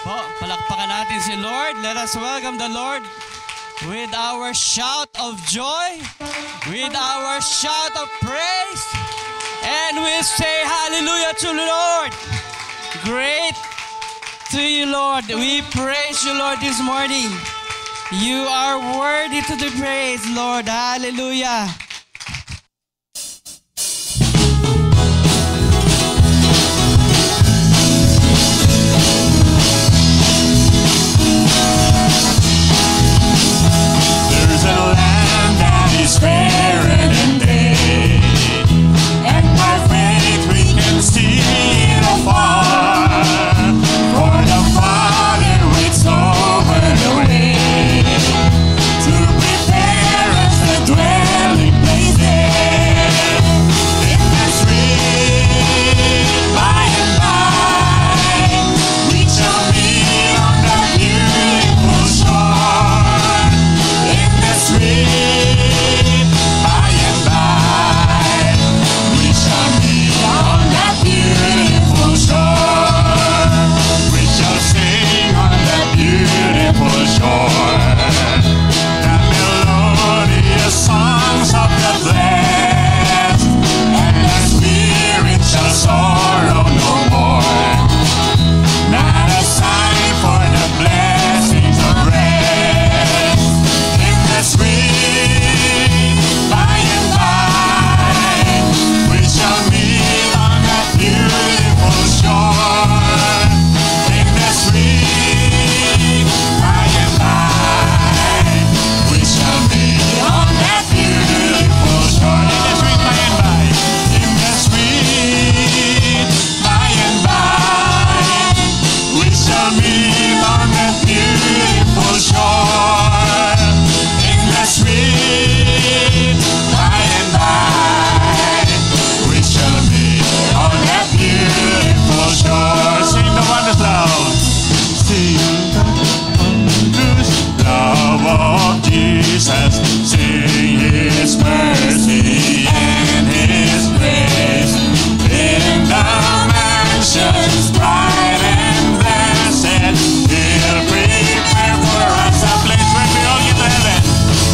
Po, palakpakan natin si Lord. Let us welcome the Lord with our shout of joy, with our shout of praise, and we say hallelujah to the Lord. Great to you, Lord. We praise you, Lord, this morning. You are worthy to be praised, Lord. Hallelujah. There's a land that is barren and dead, and by faith we can see it afar. For the Father waits over the way to prepare us a dwelling place there. In the sweet by and by, we shall meet on the beautiful shore. In the sweet by and by, we shall meet on that beautiful shore. We shall sing on that beautiful shore the melodious songs of the blessed, and the spirit shall sorrow no more. Not a sign for the blessings of rest. In the sweet by and by, we shall meet on that beautiful shore. In the sweet by and by, we shall meet on that beautiful shore. In the sweet by and by, in the sweet by and by, we shall meet on that beautiful shore. In the sweet by and by, we shall meet on that beautiful shore. Sing the wondrous love. Sing the wondrous love of Jesus. Sing His mercy and His grace. In the mansions bright and blessed, He'll prepare for us a place when we all get to heaven.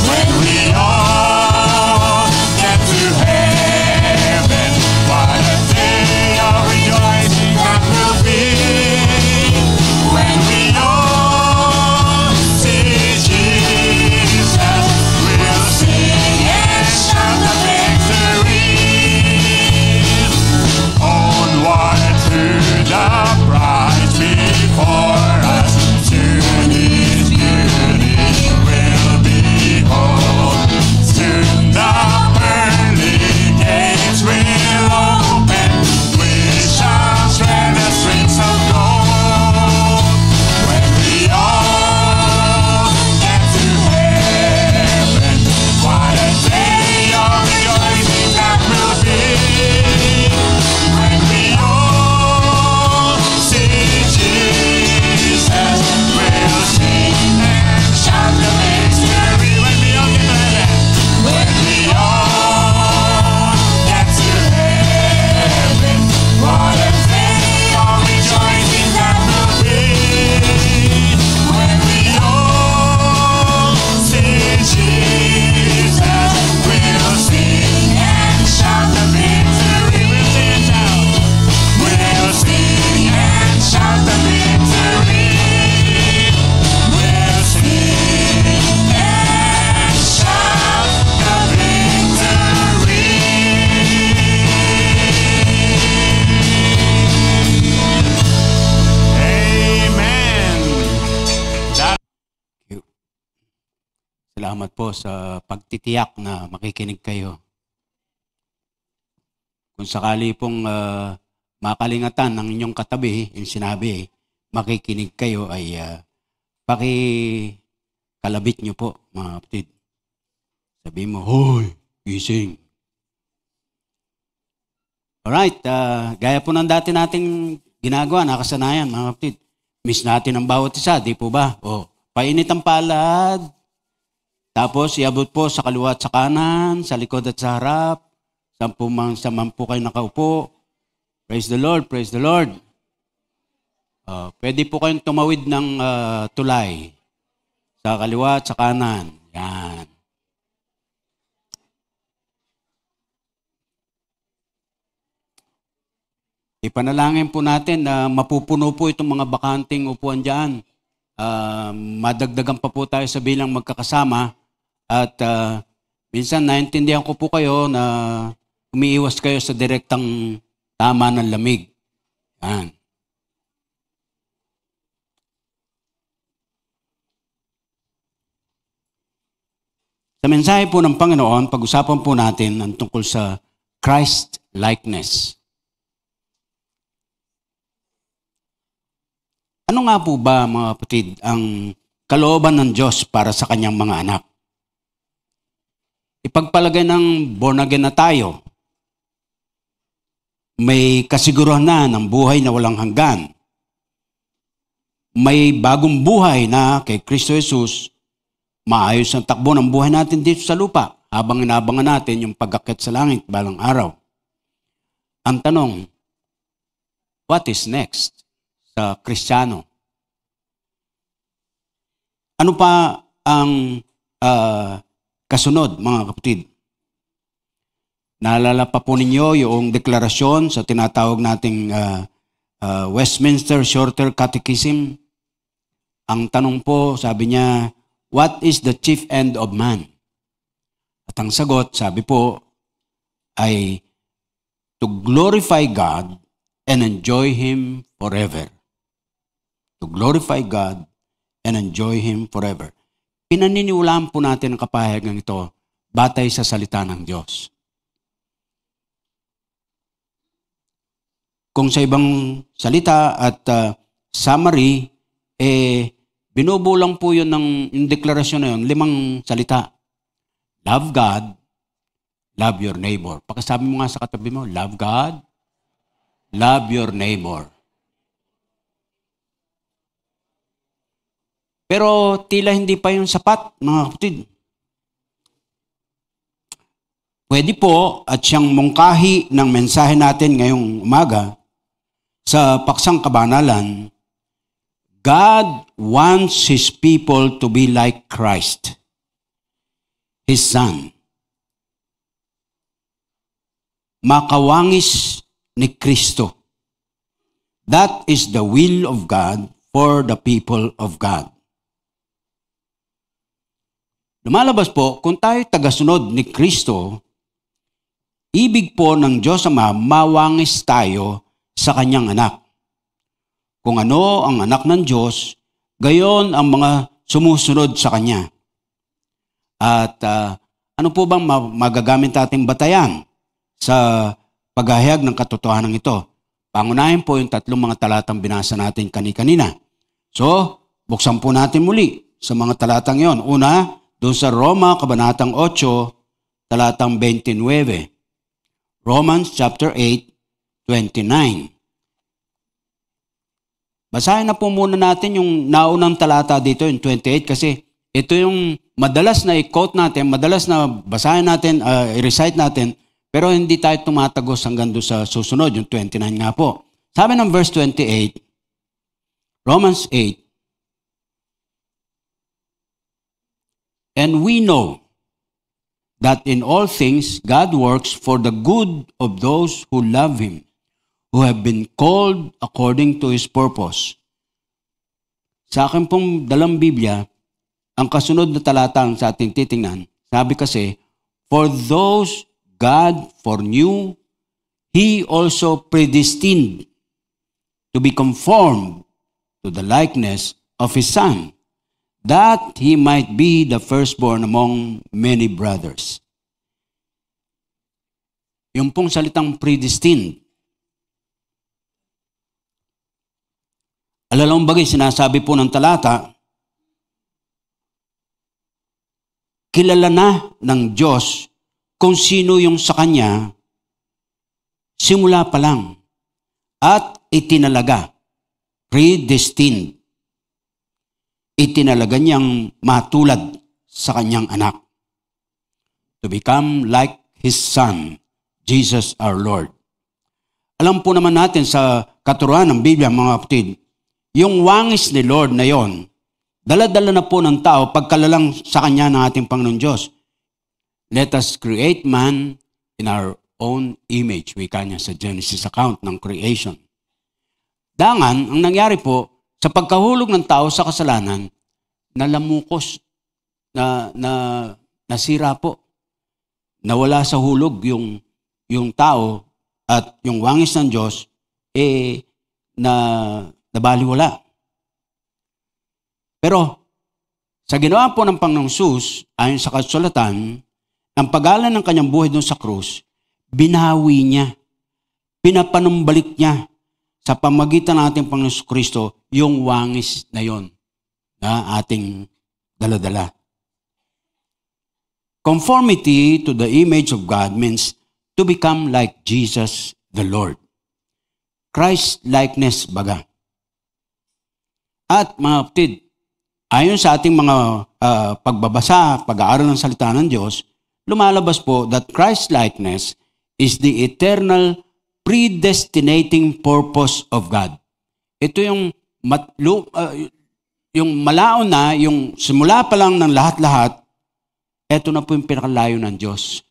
When we all get to heaven, what a day of rejoicing that will be. When we all see Jesus, we'll sing and shout the victory. Onward to the prize before us, soon His beauty will behold. Soon the pearly gates will open, we shall tread the streets of gold. When we all get to heaven, what a day of rejoicing that will be. When we all see Jesus, we'll sing and shout the victory. When we all get to heaven, when we all get to heaven, what a day of rejoicing that will be. When we all see Jesus, we'll sing and shout the victory. We'll sing and shout. We'll sing and shout the victory. We'll sing and shout the victory. Amen. Salamat po sa pagtitiyak na makikinig kayo. Kung sakali pong makalingatan ng inyong katabi, yung sinabi, makikinig kayo ay pakikalabit nyo po, mga kapatid. Sabihin mo, hoy, gising. Alright, gaya po ng dati nating ginagawa, nakasanayan, mga kapatid. Miss natin ang bawat isa, di po ba? O, painit ang palad. Tapos, iabot po sa kaliwa at sa kanan, sa likod at sa harap. Saan po kayo nakaupo. Praise the Lord, praise the Lord. Pwede po kayong tumawid ng tulay. Sa kaliwa at sa kanan. Yan. Ipanalangin po natin na mapupuno po itong mga bakanting upuan dyan. Madagdagan pa po tayo sa bilang magkakasama. At minsan naintindihan ko po kayo na umiiwas kayo sa direktang tama ng lamig. Yan. Sa mensahe po ng Panginoon, pag-usapan po natin ang tungkol sa Christ-likeness. Ano nga po ba, mga kapatid, ang kalooban ng Diyos para sa kanyang mga anak? Ipagpalagay ng born again na tayo, may kasiguruhan na ng buhay na walang hanggan. May bagong buhay na kay Kristo Jesus, maayos ang takbo ng buhay natin dito sa lupa habang inabangan natin yung pag-akyat sa langit balang araw. Ang tanong, what is next sa Kristiyano? Ano pa ang kasunod, mga kapatid? Naalala pa po ninyo yung deklarasyon sa tinatawag nating Westminster Shorter Catechism? Ang tanong po, sabi niya, what is the chief end of man? At ang sagot, sabi po, ay to glorify God and enjoy Him forever. To glorify God and enjoy Him forever. Pinaniniwalaan po natin ang kapahayagan ito batay sa salita ng Diyos. Kung sa ibang salita at summary, binubulang po yun yung deklarasyon na yun, 5 salita. Love God, love your neighbor. Pagkasabi mo nga sa katabi mo, love God, love your neighbor. Pero tila hindi pa yung sapat, mga kapatid. Pwede po at siyang mungkahi ng mensahe natin ngayong umaga sa Paksang Kabanalan, God wants His people to be like Christ, His Son. Makawangis ni Kristo. That is the will of God for the people of God. Lumalabas po, kung tayo tagasunod ni Kristo, ibig po ng Diyos Ama, mawangis tayo sa Kanyang anak. Kung ano ang anak ng Diyos, gayon ang mga sumusunod sa Kanya. At ano po bang magagamit nating batayan sa paghahayag ng katotohanan ito? Pangunahin po yung 3 mga talatang binasa natin kanina. So, buksan po natin muli sa mga talatang yon. Una, doon sa Roma, Kabanatang 8, talatang 29. Romans chapter 8, 29. Basahin na po muna natin yung naunang talata dito, yung 28, kasi ito yung madalas na i-quote natin, madalas na basahin natin, i-recite natin, pero hindi tayo tumatagos hanggang doon sa susunod, yung 29 nga po. Sabi ng verse 28, Romans 8, and we know that in all things God works for the good of those who love Him, who have been called according to His purpose. Sa akin pong dalang Biblia, ang kasunod na talata ang sa ating titingnan, sabi kasi, for those God foreknew, He also predestined to be conformed to the likeness of His Son, that He might be the firstborn among many brothers. Yung pong salitang predestined, alalong bagay, sinasabi po ng talata, kilala na ng Diyos kung sino yung sa Kanya simula pa lang at itinalaga, predestined. Itinalaga niyang matulad sa Kanyang anak to become like His Son, Jesus our Lord. Alam po naman natin sa katuruan ng Biblia, mga kapatid, yung wangis ni Lord na yon, dala-dala na po ng tao pagkalalang sa Kanya ng ating Panginoon Diyos. Let us create man in our own image. Wika niya sa Genesis account ng creation. Dangan, ang nangyari po, sa pagkahulog ng tao sa kasalanan, nalamukos, nasira po. Nawala sa hulog yung tao at yung wangis ng Diyos, nabaliwala. Pero, sa ginawa po ng Panginoong Sus, ayon sa kasulatan, ang pag-alay ng kanyang buhay doon sa krus, binawi niya, pinapanumbalik niya sa pamagitan ng ating Panginoong Kristo yung wangis na yon na ating daladala. Conformity to the image of God means to become like Jesus the Lord. Christ-likeness baga. At mga kapatid, ayon sa ating mga pagbabasa, pag-aaral ng salita ng Diyos, lumalabas po that Christ-likeness is the eternal predestinating purpose of God. Ito yung malaon na, yung simula pa lang ng lahat-lahat, ito na po yung pinakalayo ng Diyos.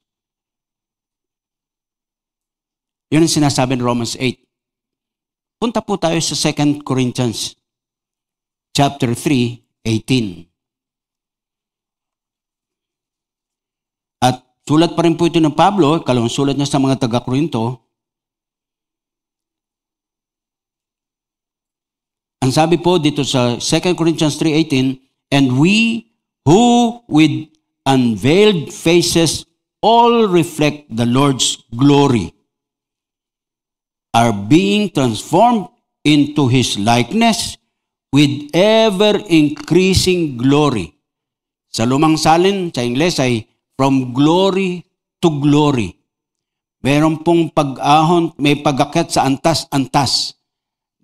Yun ang sinasabi ng Romans 8. Punta po tayo sa 2 Corinthians chapter 3:18. At sulat pa rin po ito ng Pablo, kalawang sulat niya sa mga taga-Korinto. Ang sabi po dito sa 2 Corinthians 3:18, and we who with unveiled faces all reflect the Lord's glory are being transformed into His likeness with ever-increasing glory. Sa lumang salin, sa Ingles ay from glory to glory. Meron pong pag-ahon, may pag-akyat sa antas-antas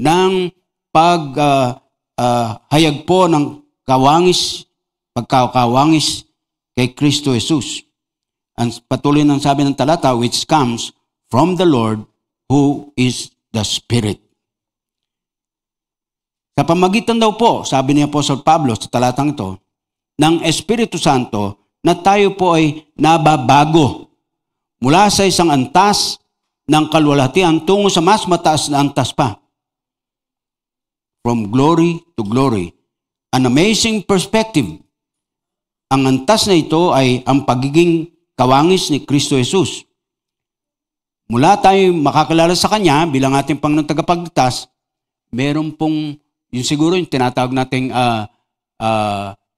ng paghayag po ng pagkakawangis kay Kristo Jesus. Ang patuloy ng sabi ng talata, which comes from the Lord who is the Spirit. Sa pamagitan daw po, sabi ni Apostol Pablo sa talatang ito, ng Espiritu Santo na tayo po ay nababago mula sa isang antas ng kalwalhatian tungo sa mas mataas na antas pa. From glory to glory. An amazing perspective. Ang antas na ito ay ang pagiging kawangis ni Kristo Jesus. Mula tayo makakilala sa Kanya bilang ating Panginoong tagapagligtas, meron pong, yun siguro yung tinatawag nating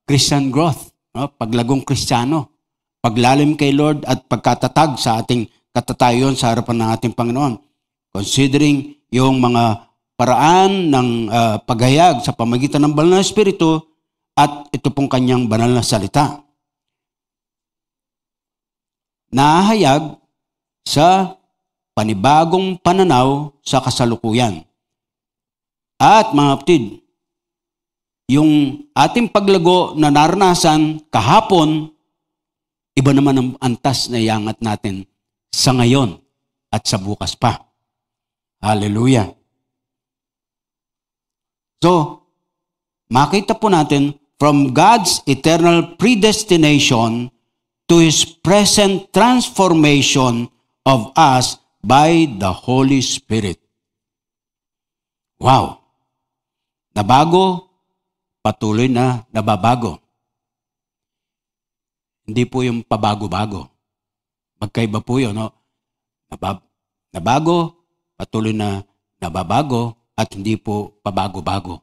Christian growth, no? Paglagong Kristiyano, paglalim kay Lord at pagkatatag sa ating katatayon sa harapan ng ating Panginoon. Considering yung mga paraan ng paghayag sa pamagitan ng banal na Espiritu at ito pong kanyang banal na salita. Nahayag sa panibagong pananaw sa kasalukuyan. At mga kapatid, yung ating paglago na naranasan kahapon, iba naman ang antas na iangat natin sa ngayon at sa bukas pa. Hallelujah. So, makita po natin from God's eternal predestination to His present transformation of us by the Holy Spirit. Wow! Nabago, patuloy na nababago. Hindi po yung pabago-bago. Magkaiba po yun, no? Nabago, patuloy na nababago, at hindi po pabago-bago.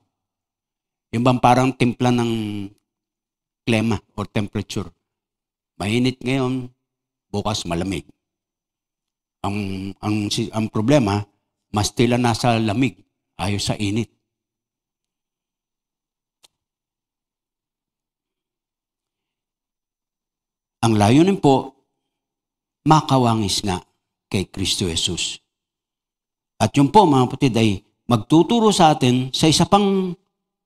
Yung bang parang timpla ng klima or temperature. Mainit ngayon, bukas malamig. Ang problema, mas tila nasa lamig, ayaw sa init. Ang layunin po, makawangis nga kay Kristo Jesus. At yun po, mga kapatid, ay magtuturo sa atin sa isa pang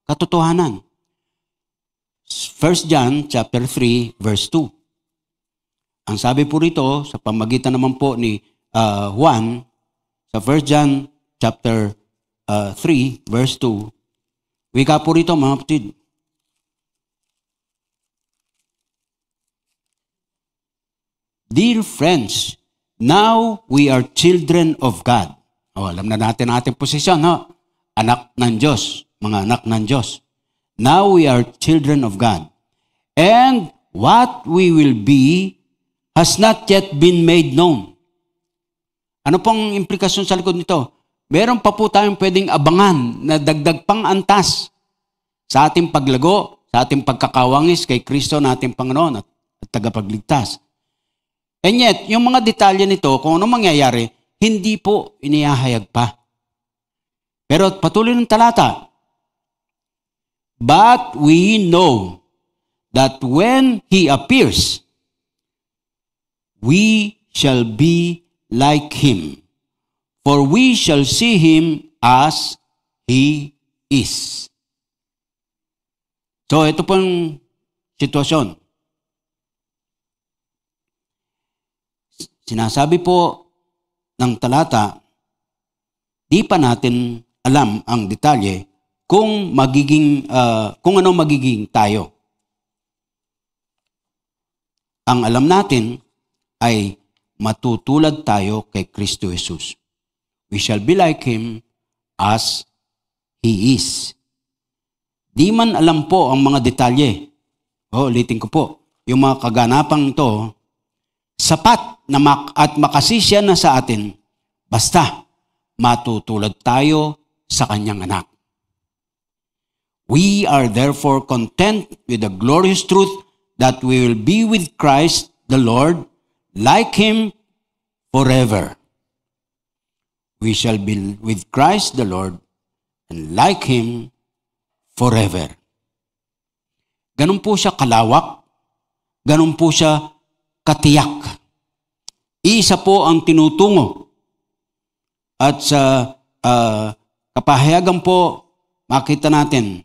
katotohanan. 1 John chapter 3 verse 2. Ang sabi po rito, sa pamagitan naman po ni Juan, sa 1 John chapter 3 verse 2, Wika po rito, mga kapatid. Dear friends, now we are children of God. Alam na natin ang ating posisyon, no? Anak ng Diyos, mga anak ng Diyos. Now we are children of God. And what we will be has not yet been made known. Ano pong implikasyon sa likod nito? Meron pa po tayong pwedeng abangan na dagdag pang antas sa ating paglago, sa ating pagkakawangis kay Kristo na ating Panginoon at tagapagligtas. And yet, yung mga detalye nito, kung ano mangyayari, hindi po inihahayag pa. Pero patuloy ng talata, but we know that when He appears, we shall be like Him, for we shall see Him as He is. So, ito pong sitwasyon. Sinasabi po ng talata, di pa natin alam ang detalye kung ano magiging tayo. Ang alam natin ay matutulad tayo kay Kristo Jesus. We shall be like Him as He is. Di man alam po ang mga detalye. Ulitin ko po. Yung mga kaganapang ito, sapat na at makasisya na sa atin, basta matutulad tayo sa Kanyang anak. We are therefore content with the glorious truth that we will be with Christ the Lord, like Him forever. We shall be with Christ the Lord and like Him forever. Ganun po siya kalawak, ganun po siya katiyak. Isa po ang tinutungo. At sa kapahayagan po, makita natin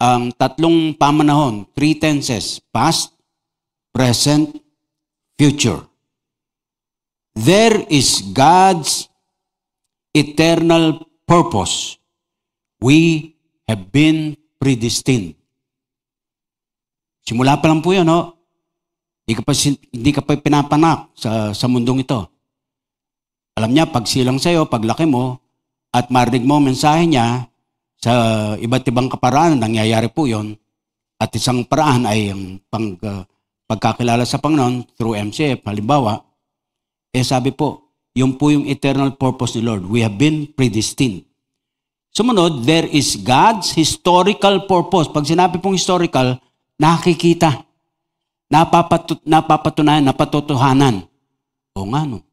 ang tatlong pamanahon, 3 tenses, past, present, future. There is God's eternal purpose. We have been predestined. Simula pa lang po yun, no? Hindi ka pa pinapanak sa mundong ito. Alam niya, pagsilang sa'yo, paglaki mo, at marinig mo mensahe niya, sa iba't ibang kaparaan, nangyayari po yon. At isang paraan ay ang pagkakilala sa Panginoon through MCF, halimbawa, sabi po, yun po yung eternal purpose ni Lord. We have been predestined. Sumunod, there is God's historical purpose. Pag sinabi pong historical, nakikita, napapatunayan, napatotohanan. O nga no,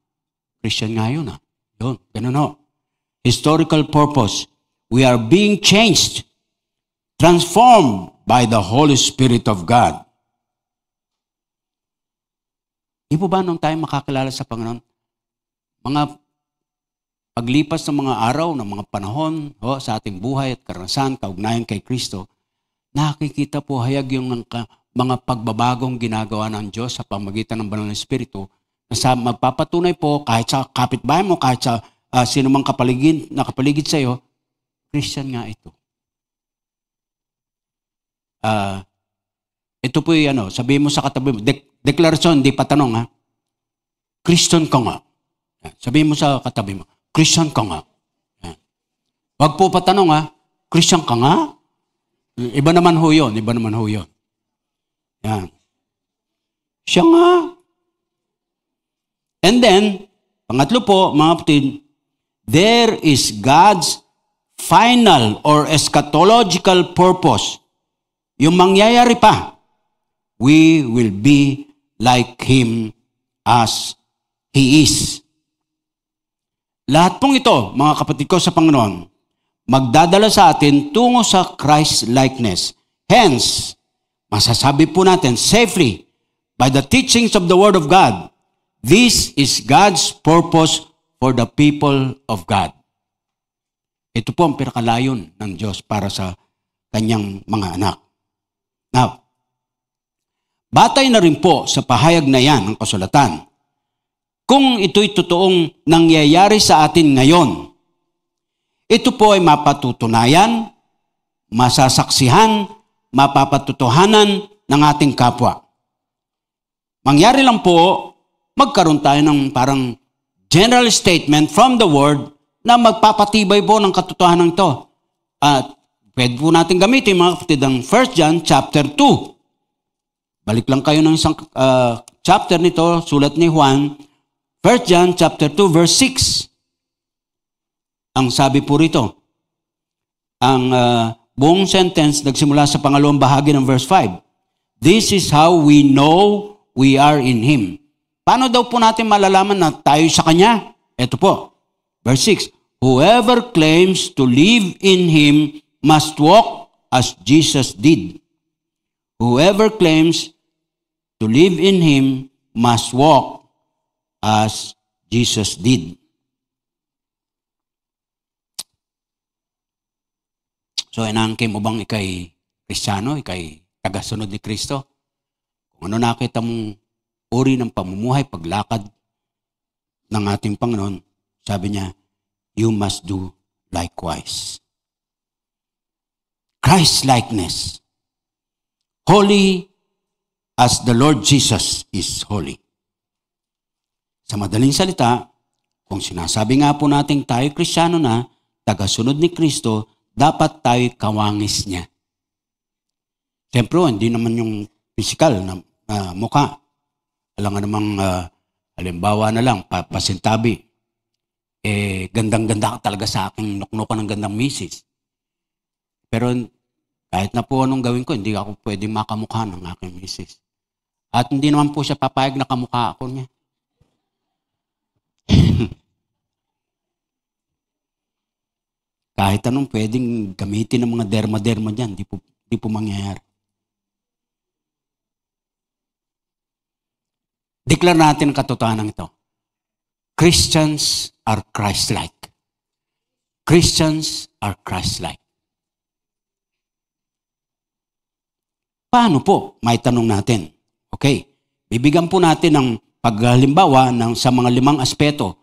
Christian nga yun ah. Yun, ganun o. Historical purpose. We are being changed, transformed by the Holy Spirit of God. Di po ba nung tayo makakilala sa Panginoon? Mga paglipas ng mga araw, ng mga panahon sa ating buhay at karanasan, kaugnayan kay Kristo, nakikita po hayag yung mga pagbabagong ginagawa ng Diyos sa pamagitan ng Banal na Espiritu na magpapatunay po kahit sa kapitbahay mo, kahit sa sino mang nakapaligid sa iyo, Christian nga ito. Ito po yung sabihin mo sa katabi mo, deklarasyon, di patanong ha, Christian ka nga. Sabihin mo sa katabi mo, Christian ka nga. Wag po patanong ha, Christian ka nga? Iba naman ho yun. Yan. Siya nga. And then, pangatlo po, mga kapatid, there is God's final or eschatological purpose. Yung mangyayari pa, we will be like Him as He is. Lahat pong ito, mga kapatid ko sa Panginoon, magdadala sa atin tungo sa Christ-likeness. Hence, masasabi po natin safely by the teachings of the Word of God, this is God's purpose for the people of God. Ito po ang pinakalayon ng Diyos para sa Kanyang mga anak. Now, batay na rin po sa pahayag na yan ng kasulatan. Kung ito'y totoong nangyayari sa atin ngayon, ito po ay mapatutunayan, masasaksihan, mapapatutuhanan ng ating kapwa. Mangyari lang po, magkaroon tayo ng parang general statement from the Word na magpapatibay po ng katotohanan ito. At pwede po natin gamitin, mga kapatid, ang 1 John chapter 2. Balik lang kayo ng isang chapter nito, sulat ni Juan, 1 John chapter 2 verse 6. Ang sabi po rito, ang buong sentence nagsimula sa pangalawang bahagi ng verse 5. This is how we know we are in Him. Paano daw po natin malalaman na tayo sa Kanya? Ito po, verse 6. Whoever claims to live in Him must walk as Jesus did. Whoever claims to live in Him must walk as Jesus did. So, inaangkin mo bang ikay Kristiyano, ikay tagasunod ni Kristo? Kung ano nakita mong uri ng pamumuhay, paglakad ng ating Panginoon, sabi niya, you must do likewise. Christ-likeness. Holy as the Lord Jesus is holy. Sa madaling salita, kung sinasabi nga po natin tayo Kristiyano na, tagasunod ni Kristo, dapat tayo kawangis niya. Siyempre, hindi naman yung physical na mukha. Alam nga namang, halimbawa na lang, pasintabi. Gandang-ganda ka talaga sa aking nuknukan ng gandang misis. Pero kahit na po anong gawin ko, hindi ako pwedeng makamukha ng aking misis. At hindi naman po siya papayag na kamukha ako niya. Kahit anong pwedeng gamitin ng mga derma-derma dyan, di po mangyayari. Declare natin ang katotohanan ito. Christians are Christ-like. Christians are Christ-like. Paano po? May tanong natin. Okay. Bibigyan po natin ng paghalimbawa sa mga 5 aspeto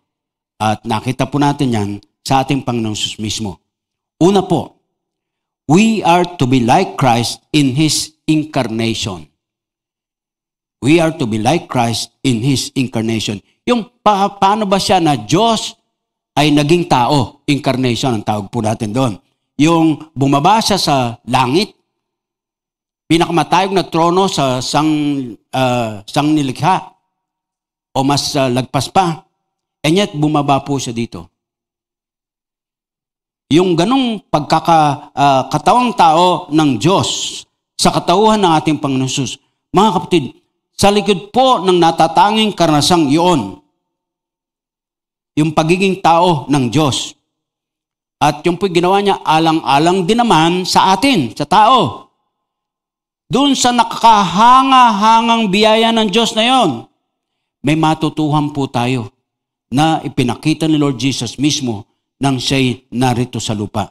at nakita po natin yan sa ating Panginoong Jesus mismo. Una po, we are to be like Christ in His incarnation. We are to be like Christ in His incarnation. Yung paano ba siya na Diyos ay naging tao? Incarnation ang tawag po natin doon. Yung bumaba siya sa langit, pinakamatayog na trono sa sang nilikha, o mas lagpas pa, and yet bumaba po siya dito. Yung ganong pagkakatawang tao ng Diyos sa katauhan ng ating Panginoon Jesus, mga kapatid, sa likod po ng natatanging karnasang iyon, yung pagiging tao ng Diyos. At yung po ginawa niya, alang-alang din naman sa atin, sa tao. Doon sa nakakahanga-hangang biyaya ng Diyos na yon, may matutuhan po tayo na ipinakita ni Lord Jesus mismo nang siya'y narito sa lupa.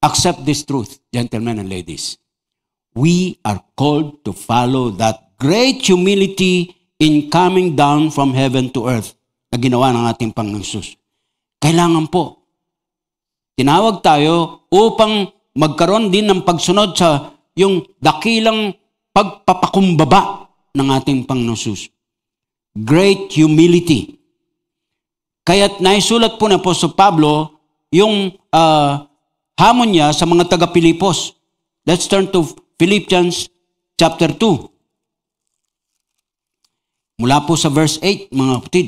Accept this truth, gentlemen and ladies. We are called to follow that great humility in coming down from heaven to earth na ginawa ng ating Panginoon Jesus. Kailangan po, tinawag tayo upang magkaroon din ng pagsunod sa yung dakilang pagpapakumbaba ng ating Panginoon Jesus. Great humility. Kaya't naisulat po ni Apostol Pablo yung hamon niya sa mga taga-Pilipos. Let's turn to Philippians chapter 2. Mula po sa verse 8, mga kapatid.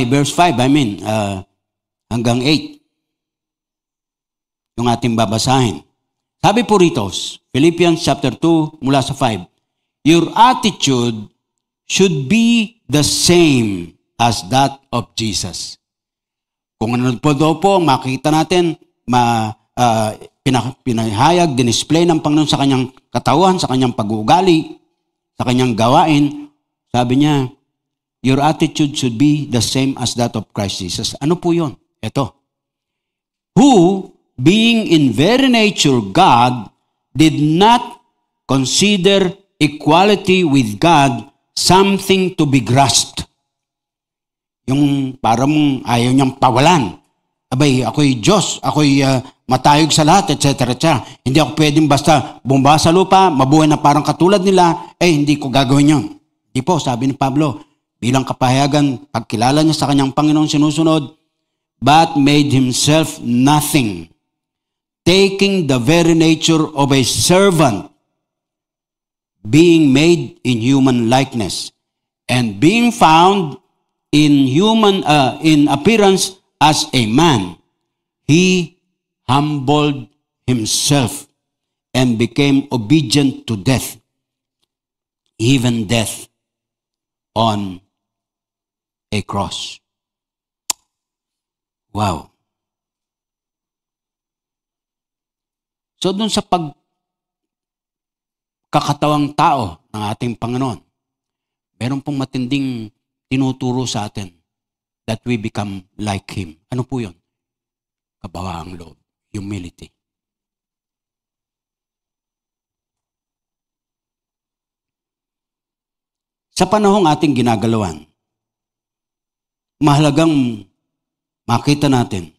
Verse 5, hanggang 8. Yung ating babasahin. Sabi po rito, Philippians chapter 2, mula sa 5. Your attitude should be the same as that of Jesus. Kung ano po daw po, makita natin, pinahayag, dinisplay ng Panginoon sa kanyang katawan, sa kanyang pag-uugali, sa kanyang gawain, sabi niya, your attitude should be the same as that of Christ Jesus. Ano po yun? Ito. Who, being in very nature God, did not consider equality with God something to be grasped. Yung parang ayaw niyang pawalan. abay, ako'y Diyos, ako'y matayog sa lahat, etc. Hindi ako pwedeng basta bumaba sa lupa, mabuhay na parang katulad nila, hindi ko gagawin yun. Di po, sabi ni Pablo, bilang kapahayagan, pagkilala niya sa kanyang Panginoong sinusunod, but made himself nothing, taking the very nature of a servant, being made in human likeness, and being found in appearance as a man, he humbled himself and became obedient to death, even death on a cross. Wow. So dun sa pagkakatawang tao ng ating Panginoon, meron pong matinding tinuturo sa atin that we become like Him. Ano po yun? Kabawaang loob. Humility. Sa panahong ating ginagalawan, mahalagang makita natin,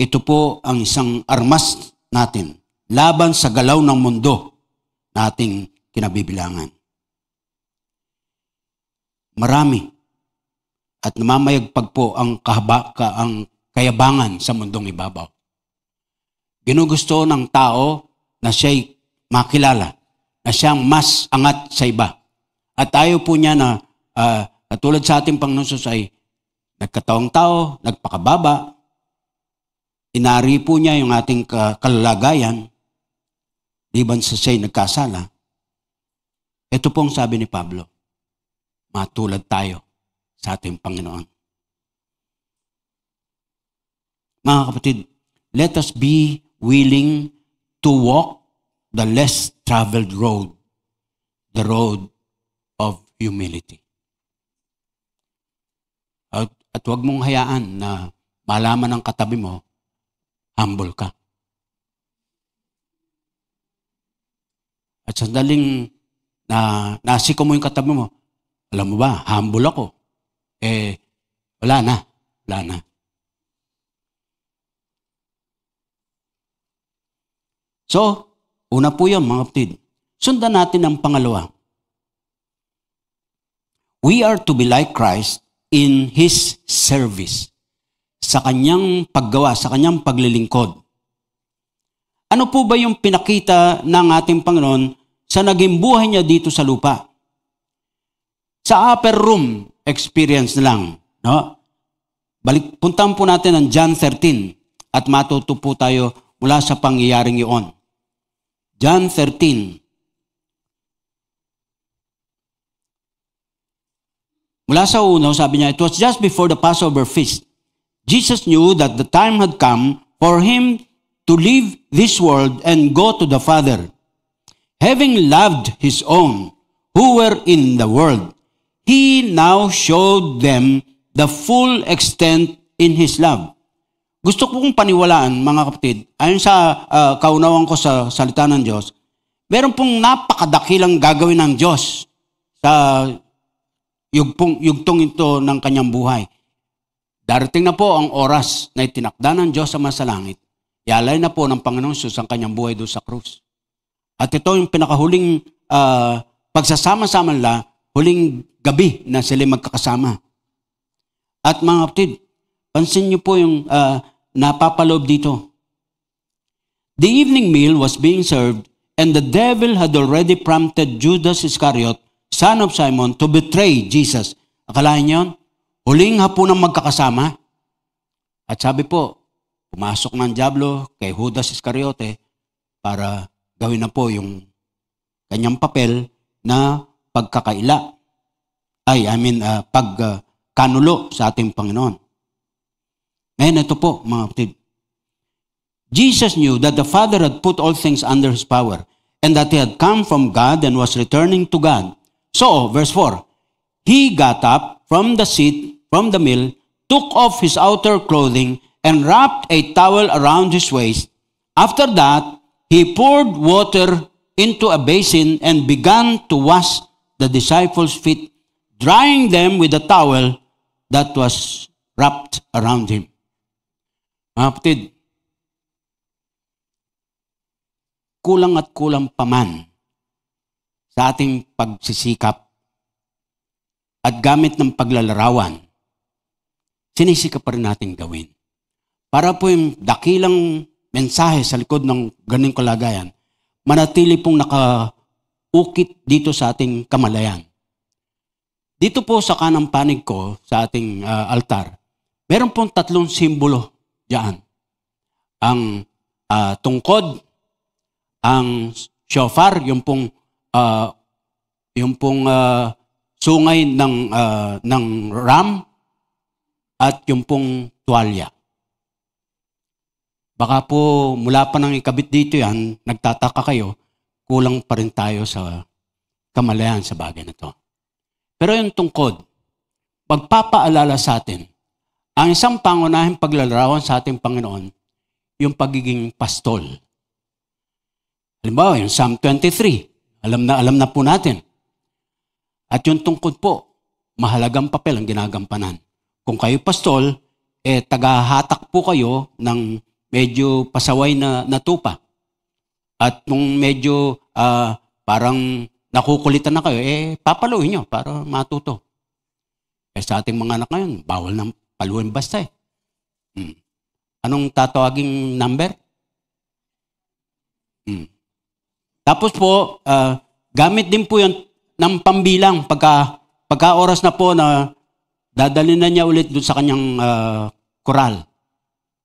ito po ang isang armas natin laban sa galaw ng mundo na ating kinabibilangan. Marami at namamayagpag po ang kayabangan sa mundong ibabaw. Ginugusto ng tao na siya'y makilala, na siyang mas angat sa iba. At ayaw po niya na katulad sa ating Panginoon Jesus ay nagkataong tao, nagpakababa, inari po niya yung ating kalalagayan, liban sa siya'y nagkasala. Ito pong sabi ni Pablo, matulad tayo sa ating Panginoon. Mga kapatid, let us be willing to walk the less traveled road, the road of humility. At huwag mong hayaan na malaman ng katabi mo, humble ka. At sandaling nasiko mo yung katabi mo, alam mo ba, humble ako. Wala na. So, una po yun, mga kapatid. Sundan natin ang pangalawa. We are to be like Christ in His service. Sa kanyang paggawa, sa kanyang paglilingkod. Ano po ba yung pinakita ng ating Panginoon sa naging buhay niya dito sa lupa? Sa upper room experience na lang. No? Puntahan po natin ang John 13 at matuto po tayo mula sa pangyayaring iyon. John 13. Mula sa uno, sabi niya, it was just before the Passover feast. Jesus knew that the time had come for Him to leave this world and go to the Father. Having loved His own who were in the world, He now showed them the full extent in His love. Gusto kong paniwalaan, mga kapatid, ayon sa kaunawan ko sa salita ng Diyos, meron pong napakadakilang gagawin ng Diyos sa yugtong ito ng kanyang buhay. Darating na po ang oras na itinakda ng Diyos sa masalangit. Ialay na po ng Panginoong Jesus ang kanyang buhay doon sa krus. At ito yung pinakahuling pagsasama-sama nila, huling gabi na sila magkakasama. At mga kapatid, pansin niyo po yung napapaloob dito. The evening meal was being served and the devil had already prompted Judas Iscariot, son of Simon, to betray Jesus. Akalain niyo yun? Huling hapunang magkakasama. At sabi po, pumasok ng diablo kay Judas Iscariote para gawin na po yung kanyang papel na pagkakaila. Pagkanulo sa ating Panginoon. Ngayon, ito po, mga kapatid. Jesus knew that the Father had put all things under His power and that He had come from God and was returning to God. So, verse 4, He got up from the seat, from the meal, took off His outer clothing, and wrapped a towel around His waist. After that, He poured water into a basin and began to wash the disciples' feet, drying them with the towel that was wrapped around Him. Mga kapatid, kulang at kulang pa man sa ating pagsisikap at gamit ng paglalarawan, sinisikap pa rin natin gawin. Para po yung dakilang mensahe sa likod ng ganung kalagayan, manatili pong nakaukit dito sa ating kamalayan. Dito po sa kanang panig ko, sa ating altar, meron pong 3 simbolo diyan. Ang tungkod, ang shofar, yung pong sungay ng ram, at yung pong tuwalya. Baka po mula pa nang ikabit dito yan, nagtataka kayo, kulang pa rin tayo sa kamalayan sa bagay na to. Pero yung tungkod, magpapaalala sa atin, ang isang pangunahing paglalarawan sa ating Panginoon, yung pagiging pastol. Halimbawa, yung Psalm 23, alam na po natin. At yung tungkod po, mahalagang papel ang ginagampanan. Kung kayo pastol, tagahatak po kayo ng medyo pasaway na tupa. At kung medyo parang nakukulitan na kayo, papaluin nyo para matuto. Sa ating mga anak ngayon, bawal ng paluin basta eh. Anong tatawaging number? Tapos po, gamit din po yun ng pambilang pagka oras na po na dadalhin na niya ulit doon sa kanyang koral.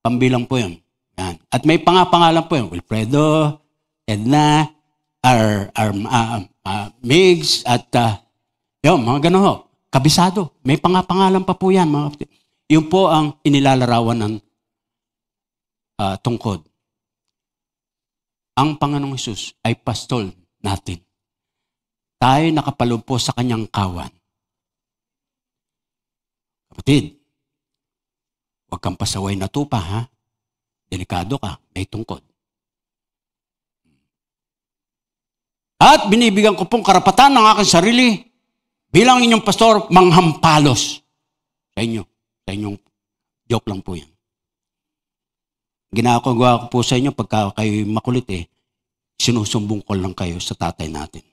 Pambilang po yun. Yan. At may pangalan po yun. Wilfredo, Edna, Migs, at yun, mga gano'n ho. Kabisado. May pangalan pa po yan. Yun po ang inilalarawan ng tungkod. Ang Panginoong Hesus ay pastol natin. Tayo nakapaloob po sa kanyang kawan. Kapatid, huwag kang pasaway na tupa, ha? Delikado ka, may tungkod. At binibigyan ko pong karapatan ng aking sarili bilang inyong pastor, manghampalos sa inyo. Sa inyong joke lang po yan. Ginagawa ko po sa inyo pagka kayo makulit sinusumbong ko lang kayo sa tatay natin.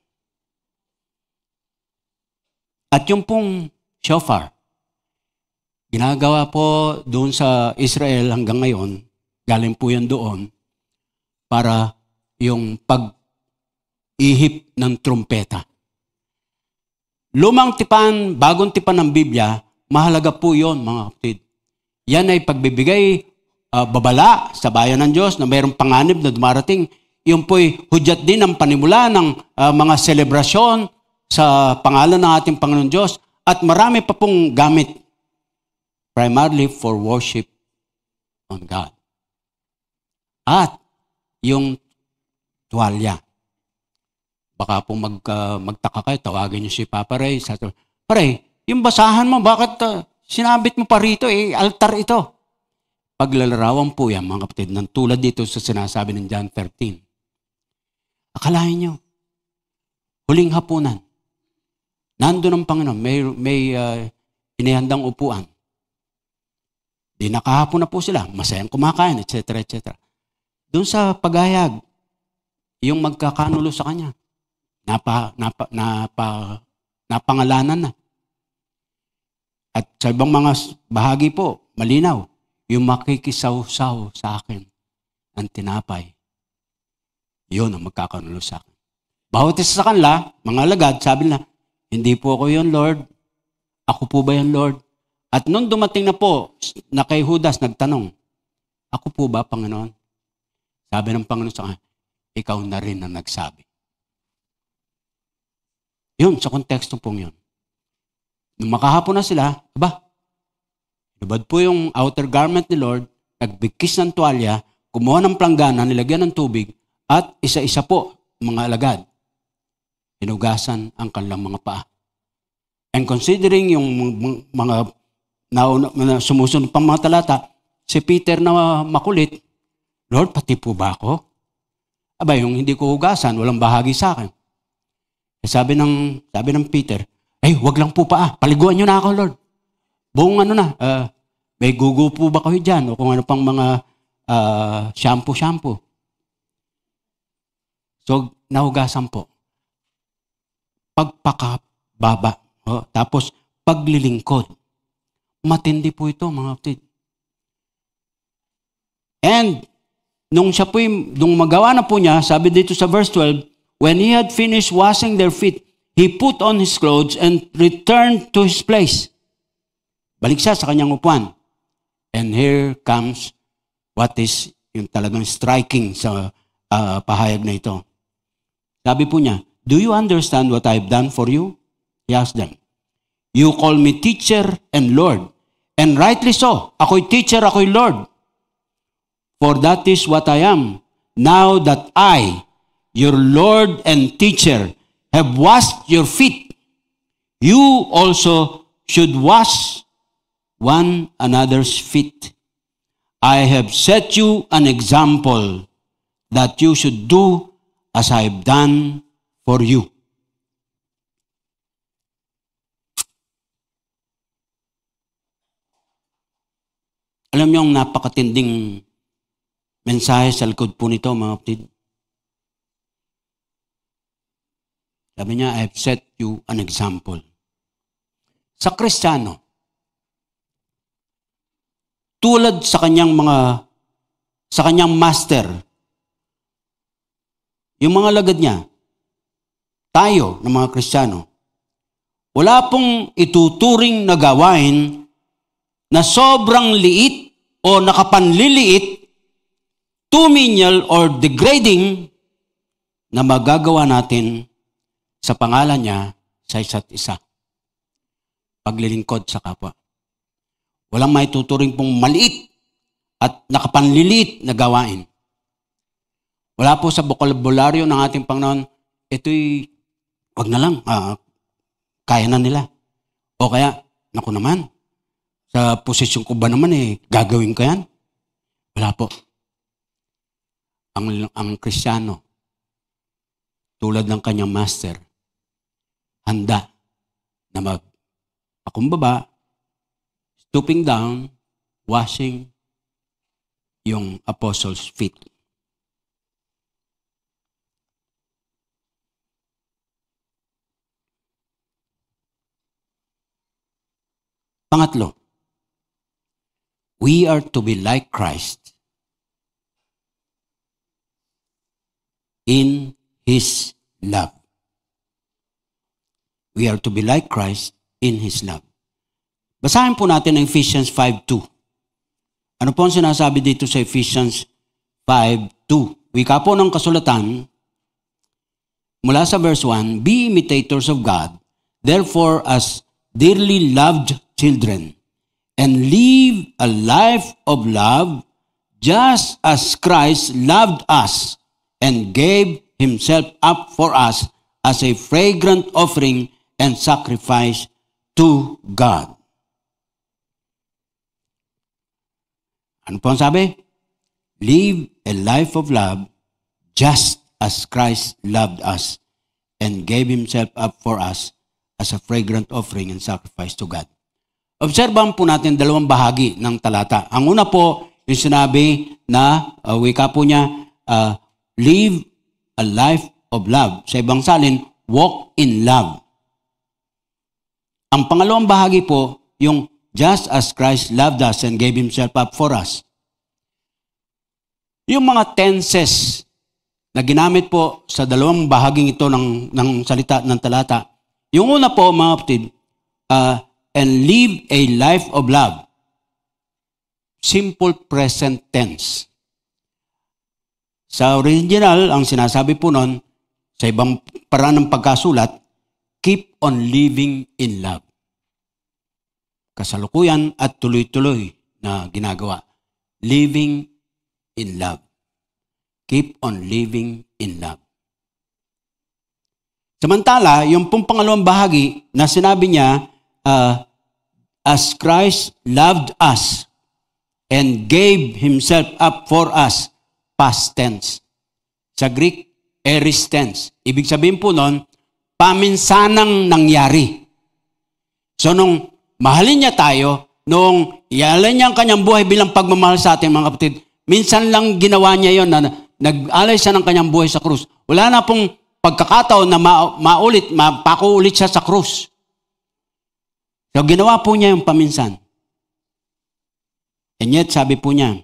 At yung pong shofar, ginagawa po doon sa Israel hanggang ngayon, galing po yan doon, para yung pag-ihip ng trumpeta. Lumang tipan, bagong tipan ng Biblia, mahalaga po yon mga kapatid. Yan ay pagbibigay babala sa bayan ng Diyos na mayroong panganib na dumarating. Yun po'y hudyat din ng panimula ng mga selebrasyon sa pangalan ng ating Panginoon Diyos. At marami pa pong gamit. Primarily for worship on God. At yung tuwalya. Baka po magtaka kayo, tawagin niyo si Papa Ray. Pare, yung basahan mo, bakit sinabit mo pa rito? Altar ito. Paglalarawan po yan, mga kapatid, ng tulad dito sa sinasabi ng John 13. Akalain nyo, huling hapunan, nandun ang Panginoon, may inihandang upuan. Di nakahapon na po sila, masayang kumakain, etc., etc. Doon sa paghayag, yung magkakanulo sa kanya, napangalanan na. At sa ibang mga bahagi po, malinaw, yung makikisaw-saw sa akin ang tinapay, yun ang magkakanulo sa akin. Bawat isa sa kanila, mga alagad, sabi nila, hindi po ako yun, Lord. Ako po ba yan, Lord? At nung dumating na po, na kay Judas nagtanong, ako po ba, Panginoon? Sabi ng Panginoon sa kanya, ikaw na rin ang nagsabi. Yun, sa konteksto pong yun. Nung makahapon na sila, nabad po yung outer garment ni Lord, nagbigkis ng tuwalya, kumuha ng planggana, nilagyan ng tubig, at isa-isa po, mga alagad, hinugasan ang kanilang mga paa. And considering yung mga sumusunod pang mga talata, si Peter na makulit, Lord, pati po ba ako? Yung hindi ko hugasan, walang bahagi sa akin. Sabi ng Peter, wag lang po paliguan nyo na ako, Lord. Buong may gugo po ba kayo dyan? O kung ano pang mga shampoo. So, nahugasan po. Pagpakababa. Tapos, paglilingkod. Matindi po ito, mga kapatid. And, nung magawa na po niya, sabi dito sa verse 12, when he had finished washing their feet, he put on his clothes and returned to his place. Balik siya sa kanyang upuan. And here comes what is yung talagang striking sa pahayag na ito. Sabi po niya, do you understand what I've done for you? He asked them. You call me teacher and Lord. And rightly so. Ako'y teacher, ako'y Lord. For that is what I am. Now that I, your Lord and teacher, have washed your feet, you also should wash one another's feet. I have set you an example that you should do as I have done for you. Alam niyo ang napakatinding mensahe sa likod po nito, mga kapatid. Sabi niya, I have set you an example. Sa Kristiyano, tulad sa kanyang master, yung mga lagad niya, tayo ng mga Kristiyano, wala pong ituturing na gawain na sobrang liit o nakapanliliit, too menial or degrading na magagawa natin sa pangalan niya sa isa't isa. Paglilingkod sa kapwa. Walang maituturing pong maliit at nakapanliliit na gawain. Wala po sa bokabularyo ng ating Panginoon, ito'y wag na lang, kaya na nila. O kaya, naku naman, sa posisyon ko ba naman gagawin ko yan? Wala po. Ang Kristiyano, tulad ng kanyang master, handa na magpakumbaba, stooping down, washing yung apostles' feet. Pangatlo, we are to be like Christ in His love. We are to be like Christ in His love. Basahin po natin ang Ephesians 5:2. Ano po ang sinasabi dito sa Ephesians 5:2? Wika po ng kasulatan, mula sa verse 1, be imitators of God, therefore as dearly loved children, and live a life of love, just as Christ loved us and gave Himself up for us as a fragrant offering and sacrifice to God. Ano po ang sabi? Live a life of love, just as Christ loved us and gave Himself up for us as a fragrant offering and sacrifice to God. Obserbahan po natin dalawang bahagi ng talata. Ang una po, yung sinabi na, wika po niya, live a life of love. Sa ibang salin, walk in love. Ang pangalawang bahagi po, yung just as Christ loved us and gave Himself up for us. Yung mga tenses na ginamit po sa dalawang bahaging ito ng salita ng talata. Yung una po, mga kapatid, and live a life of love. Simple present tense. Sa original, ang sinasabi po nun, sa ibang paraan ng pagkasulat, keep on living in love. Kasalukuyan at tuloy-tuloy na ginagawa. Living in love. Keep on living in love. Samantala, yung pong pangalawang bahagi na sinabi niya, as Christ loved us and gave Himself up for us, past tense. Sa Greek, aorist tense. Ibig sabihin po nun, paminsanang nangyari. So nung mahalin niya tayo, nung ialay niya ang kanyang buhay bilang pagmamahal sa atin, mga kapatid, minsan lang ginawa niya yon na nag-alay siya ng kanyang buhay sa krus. Wala na pong pagkakataon na mapako ulit siya sa krus. So, ginawa po niya yung paminsan. And yet, sabi po niya,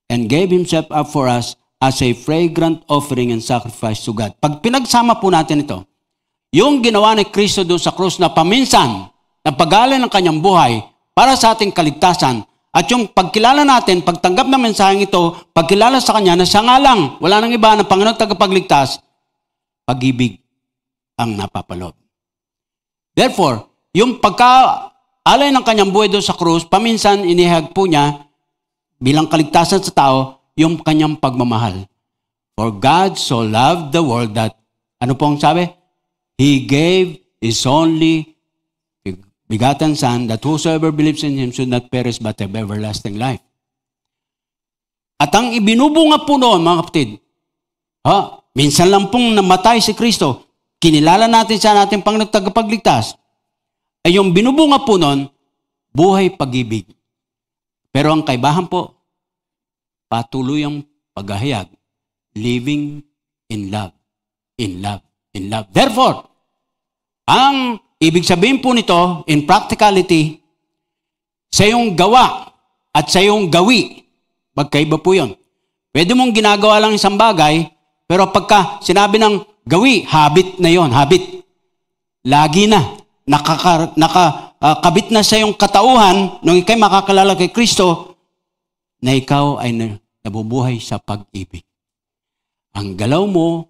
and gave himself up for us as a fragrant offering and sacrifice to God. Pag pinagsama po natin ito, yung ginawa ni Kristo doon sa krus na paminsan, na pag-alay ng kanyang buhay para sa ating kaligtasan, at yung pagkilala natin, pagtanggap ng mensaheng ito, pagkilala sa kanya na siya nga lang, wala nang iba, ng Panginoon tagapagligtas, pag-ibig ang napapalob. Therefore, yung pagka-alay ng kanyang buhay doon sa krus, paminsan inihag po niya bilang kaligtasan sa tao, yung kanyang pagmamahal. For God so loved the world that, ano po ang sabi? He gave His only begotten Son, that whosoever believes in Him should not perish but have everlasting life. At ang ibinubunga po noon, mga kapatid, minsan lang pong namatay si Kristo, kinilala natin siya natin pang nagtagpagligtas, ay yung binubunga po noon, buhay pag-ibig. Pero ang kaibahan po, patuloy ang paghahayag, living in love, in love, in love. Therefore, ang ibig sabihin po nito, in practicality, sa iyong gawa at sa iyong gawi, magkaiba po yun. Pwede mong ginagawa lang isang bagay, pero pagka sinabi ng gawi, habit na yon, habit. Lagi na, nakakabit na sa iyong katauhan, nung ikay makakalala kay Kristo, na ikaw ay nabubuhay sa pag-ibig. Ang galaw mo,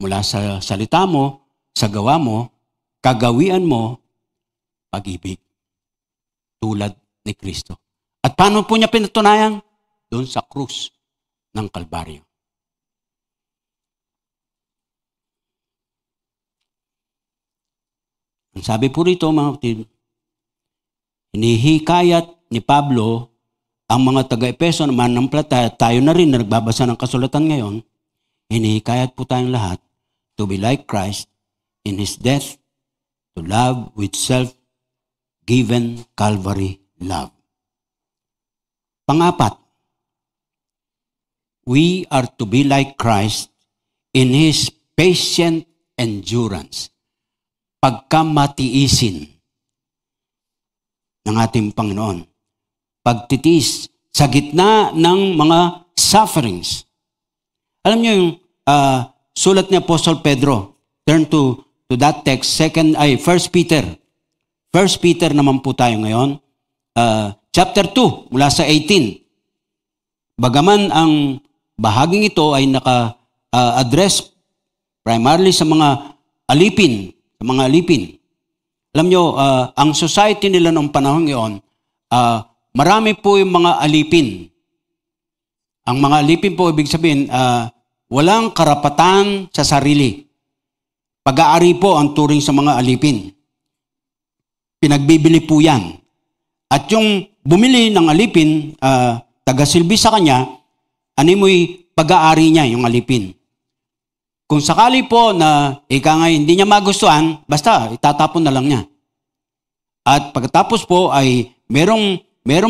mula sa salita mo, sa gawa mo, kagawian mo, pag-ibig. Tulad ni Kristo. At paano po niya pinatunayan? Doon sa krus ng Kalbaryo. Ang sabi po rito, mga kapatid, hinihikayat ni Pablo ang mga taga-Epeso na mananampalataya, tayo na rin na nagbabasa ng kasulatan ngayon, hinihikayat po tayong lahat to be like Christ in His death, to love with self-given Calvary love. Pangapat, we are to be like Christ in His patient endurance. Pagkamatiisin ng ating Panginoon. Pagtitiis sa gitna ng mga sufferings. Alam niyo yung sulat ni Apostle Pedro. Turn to that text, 1 Peter. 1 Peter naman po tayo ngayon. Chapter 2, mula sa 18. Bagaman ang bahaging ito ay naka-address primarily sa mga alipin. Alam nyo, ang society nila noong panahon ngayon, marami po yung mga alipin. Ang mga alipin po, ibig sabihin, walang karapatan sa sarili. Pag-aari po ang turing sa mga alipin. Pinagbibili po yan. At yung bumili ng alipin, taga-silbi sa kanya, mo'y pag-aari niya, yung alipin. Kung sakali po na hindi niya magustuhan, basta itatapon na lang niya. At pagkatapos po ay merong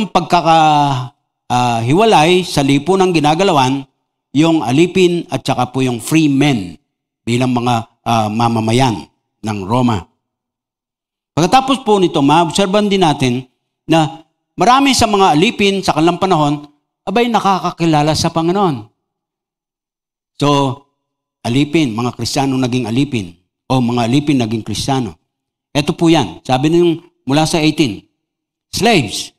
pagkakahiwalay sa lipo ng ginagalawan, yung alipin at saka po yung free men bilang mga mamamayan ng Roma. Pagkatapos po nito, maobserban din natin na marami sa mga alipin sa kanilang panahon, abay nakakakilala sa Panginoon. So, alipin, mga Kristiyano naging alipin, o mga alipin naging Kristiyano. Ito po yan, sabi nung mula sa 18. Slaves,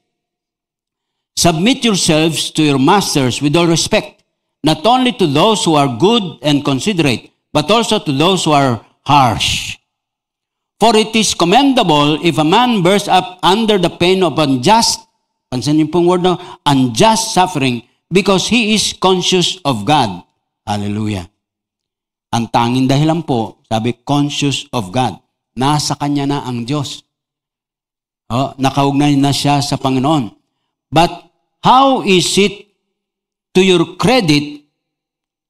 submit yourselves to your masters with all respect, not only to those who are good and considerate, but also to those who are harsh. For it is commendable if a man bears up under the pain of unjust, pansin niyo pong word na, unjust suffering, because he is conscious of God. Hallelujah. Ang tanging dahilan po, sabi, conscious of God. Nasa kanya na ang Diyos. Nakaugnay na siya sa Panginoon. But how is it to your credit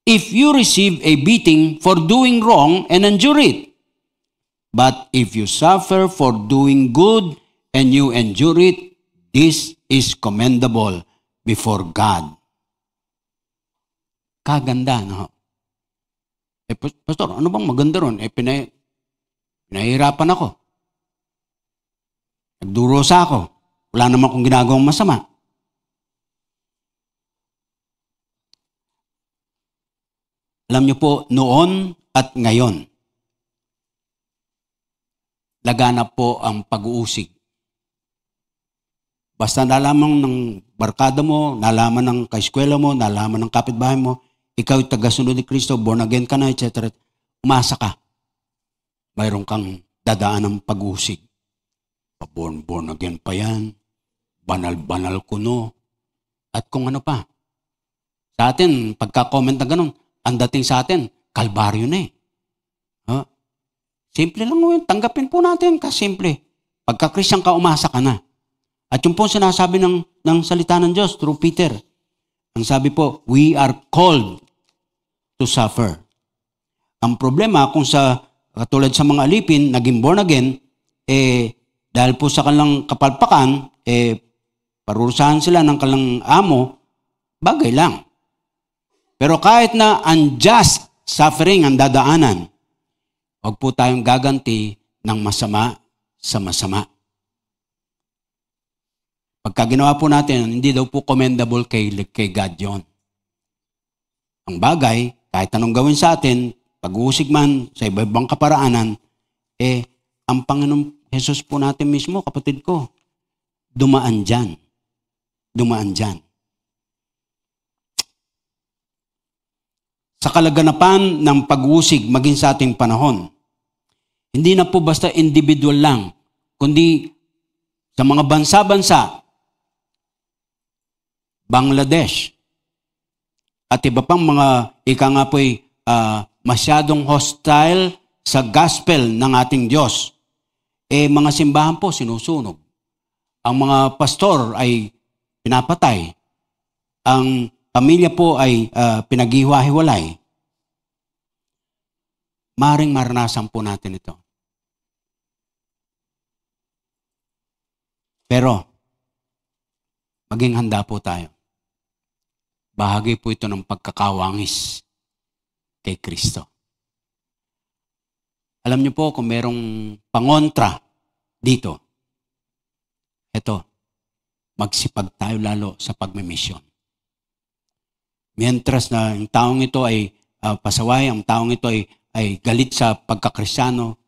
if you receive a beating for doing wrong and endure it? But if you suffer for doing good and you endure it, this is commendable. before God. Kaganda, no? Pastor, ano bang maganda ron? Pinahirapan ako. Nagdurusa ako. Wala naman akong ginagawang masama. Alam niyo po, noon at ngayon, laganap po ang pag-uusig. Basta nalaman ng barkada mo, nalaman ng kaeskwela mo, nalaman ng kapitbahay mo, ikaw ay tagasunod ni Kristo, born again ka na, etc. Umasa ka. Mayroon kang dadaan ng pag-uusig. Born again pa yan. Banal-banal ko no. At kung ano pa. Sa atin, pagka-comment na ganun, ang dating sa atin, kalbaryo na eh. Huh? Simple lang yun. Tanggapin po natin. Kasimple. Pagka-Christian ka, umasa ka na. At yung po sinasabi ng salita ng Diyos through Peter. Ang sabi po, we are called to suffer. Ang problema, kung katulad sa mga alipin, naging born again, dahil po sa kanilang kapalpakan, parurusahan sila ng kanilang amo, bagay lang. Pero kahit na unjust suffering ang dadaanan, huwag po tayong gaganti ng masama sa masama. Pagka ginawa po natin, hindi daw po commendable kay God yun. Ang bagay, kahit anong gawin sa atin, pag-uusig man sa iba-ibang kaparaanan, ang Panginoong Jesus po natin mismo, kapatid ko, dumaan dyan. Dumaan dyan. Sa kalaganapan ng pag-uusig maging sa ating panahon, hindi na po basta individual lang, kundi sa mga bansa-bansa, Bangladesh, at iba pang mga nga po'y masyadong hostile sa gospel ng ating Diyos. Mga simbahan po sinusunog. Ang mga pastor ay pinapatay. Ang pamilya po ay pinaghiwa-hiwalay. Maring maranasan po natin ito. Pero, maging handa po tayo. Bahagi po ito ng pagkakawangis kay Kristo. Alam niyo po kung merong pangontra dito, ito, magsipag tayo lalo sa pagmimisyon. Mientras na ang taong ito ay pasaway, ang taong ito ay galit sa pagkakristyano,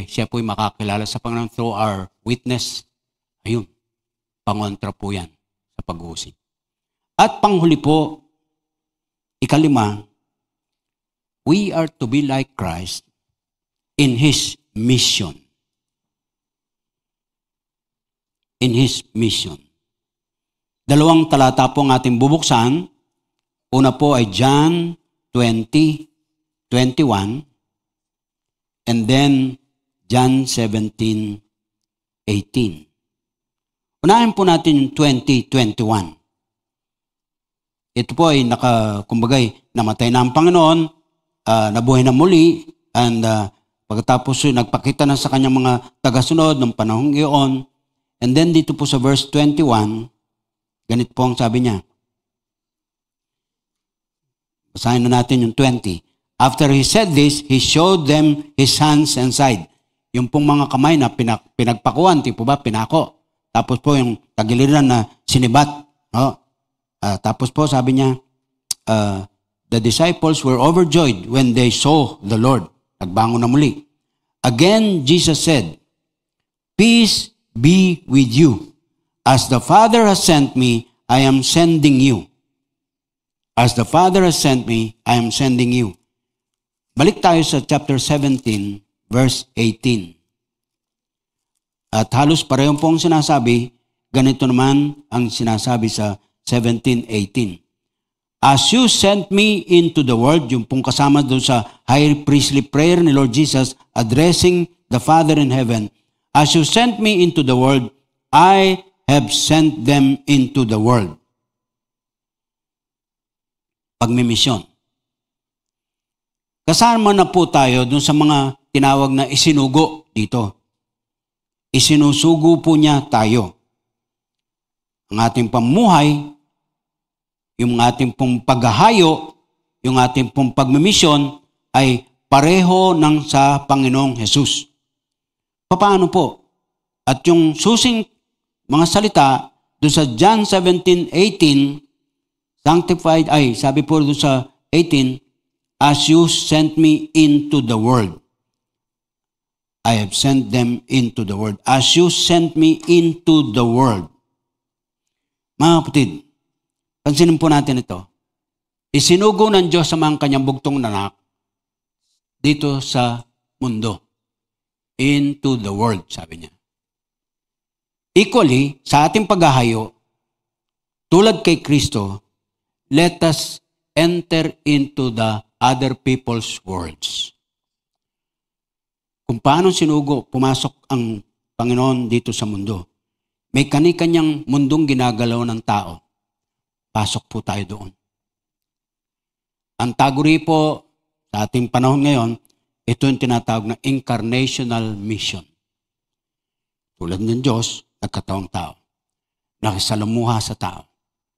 siya po'y makakilala sa Panginoon through our witness. Ayun, pangontra po yan sa pag-uusig. At panghuli po, ikalima, we are to be like Christ in His mission. In His mission. Dalawang talata po ang ating bubuksan. Una po ay John 20:21 and then John 17:18. Unahin po natin yung 20:21. Ito po ay namatay na ang Panginoon, nabuhay na muli, and pagkatapos nagpakita na sa kanyang mga tagasunod ng panahong iyon. And then dito po sa verse 21, ganito po ang sabi niya. Basahin na natin yung 20. After he said this, he showed them his hands and side. Yung pong mga kamay na pinagpakuan, tipo ba, pinako. Tapos po yung tagiliran na sinibat. No? Tapos po sabi niya, the disciples were overjoyed when they saw the Lord. Nagbangon na muli. Again, Jesus said, peace be with you. As the Father has sent me, I am sending you. As the Father has sent me, I am sending you. Balik tayo sa chapter 17, verse 18. At halos parehong pong sinasabi, ganito naman ang sinasabi sa 17:18. As you sent me into the world, yung pong kasama doon sa high priestly prayer ni Lord Jesus, addressing the Father in heaven, as you sent me into the world, I have sent them into the world. Pagmimisyon. Kasama na po tayo dun sa mga tinawag na isinugo dito. Isinusugo po niya tayo. Ang ating pamuhay yung ating pong paghahayo, yung ating pong pagmimisyon ay pareho ng sa Panginoong Jesus. Paano po? At yung susing mga salita doon sa John 17:18, sanctified, sabi po doon sa 18, as you sent me into the world, I have sent them into the world. As you sent me into the world. Mga kapatid, pansinin po natin ito. Isinugo ng Diyos sa mga kanyang bugtong nanak dito sa mundo. Into the world, sabi niya. Equally, sa ating paghahayo, tulad kay Kristo, let us enter into the other people's worlds. Kung paano sinugo, pumasok ang Panginoon dito sa mundo. May kani-kanyang mundong ginagalaw ng tao. Pasok po tayo doon. Ang taguri po sa ating panahon ngayon, ito yung tinatawag na incarnational mission. Tulad ng Diyos, nagkataong tao. Nakisalamuha sa tao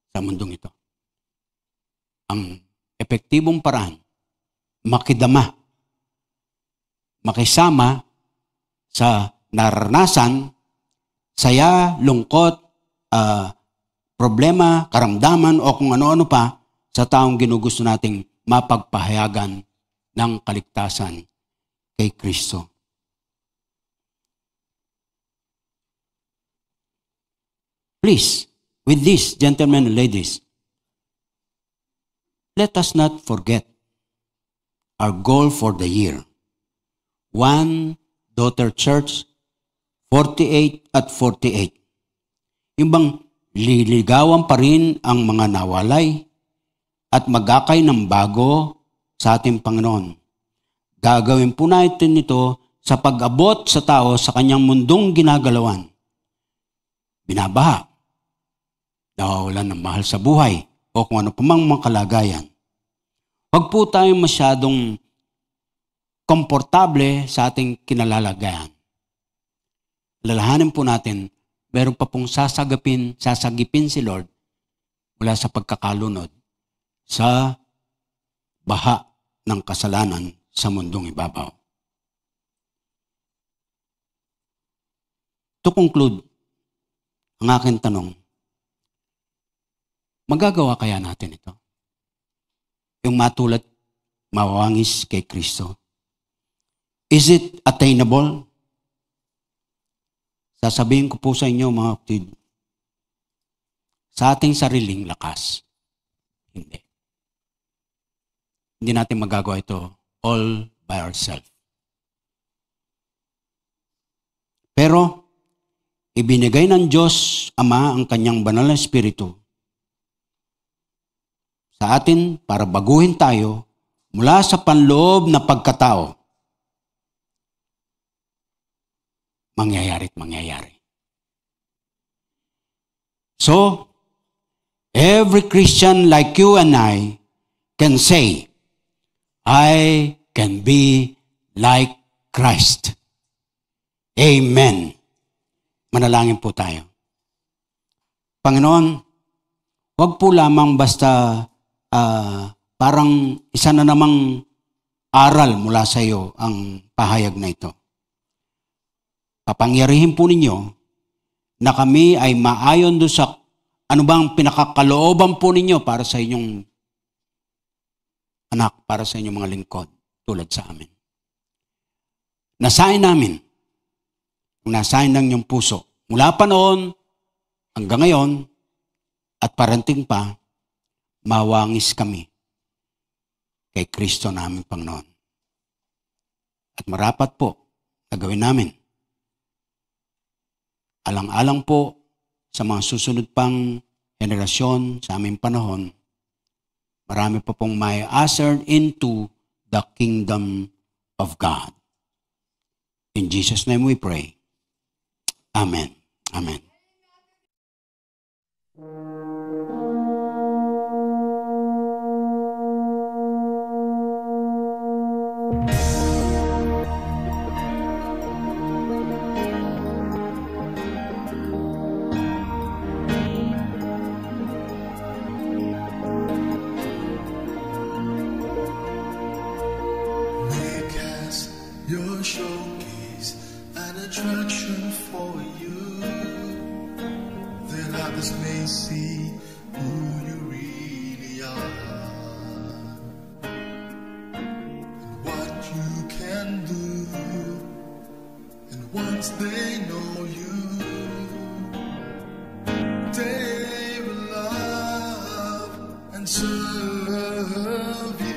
sa mundong ito. Ang epektibong paraan, makidama, makisama sa naranasan, saya, lungkot, problema, karamdaman o kung ano-ano pa sa taong ginugusto nating mapagpahayagan ng kaligtasan kay Kristo. Please, with this, gentlemen and ladies, let us not forget our goal for the year. One Daughter Church, 48 at 48. Yung bang liligawan pa rin ang mga nawalay at mag-akay ng bago sa ating Panginoon. Gagawin po natin ito sa pag-abot sa tao sa kanyang mundong ginagalawan. Binabaha, nawawalan ng mahal sa buhay o kung ano pa mang mga kalagayan. Huwag po tayong masyadong komportable sa ating kinalalagayan. Lalahanin po natin, meron pa pong sasagipin si Lord mula sa pagkakalunod sa baha ng kasalanan sa mundong ibabaw. To conclude, ang aking tanong, magagawa kaya natin ito? Yung matulad, mawawangis kay Kristo. Is it attainable? Sasabihin ko po sa inyo, mga kapatid, sa ating sariling lakas, hindi. Hindi natin magagawa ito all by ourselves. Pero, ibinigay ng Diyos Ama ang kanyang banal na Espiritu sa atin para baguhin tayo mula sa panloob na pagkatao. Mangyayari't mangyayari. So, every Christian like you and I can say, I can be like Christ. Amen. Manalangin po tayo. Panginoon, huwag po lamang basta parang isa na namang aral mula sa iyo ang pahayag na ito. Papangyarihin po ninyo na kami ay maayon doon sa ano bang pinakakalooban po ninyo para sa inyong anak, para sa inyong mga lingkod, tulad sa amin. Nasain namin, nasain ng inyong puso, mula pa noon hanggang ngayon, at paranting pa, mawangis kami kay Kristo namin Panginoon. At marapat po, gagawin namin. Alang-alang po sa mga susunod pang henerasyon sa aming panahon, marami pa pong may ushered into the kingdom of God. In Jesus' name we pray. Amen. Amen. showcase, an attraction for you, that others may see who you really are, and what you can do. And once they know you, they will love and serve you.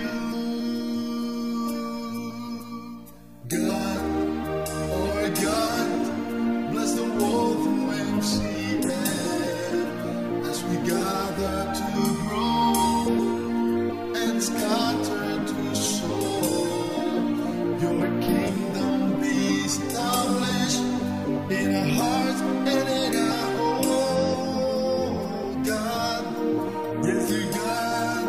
God, oh God, bless the world through MCM as we gather to grow and scatter to soar. Your kingdom be established in our hearts and in our home. God, yes, God,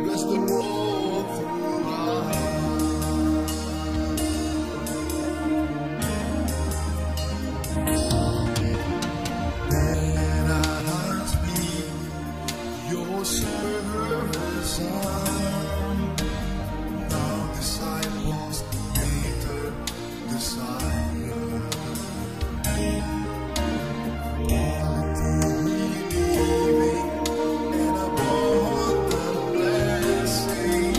bless the world through our hearts. Let our hearts be your service arm. Now disciples, greater desire. Believing in abundant blessing,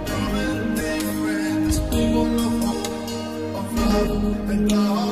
love and difference, full of hope, of love and love.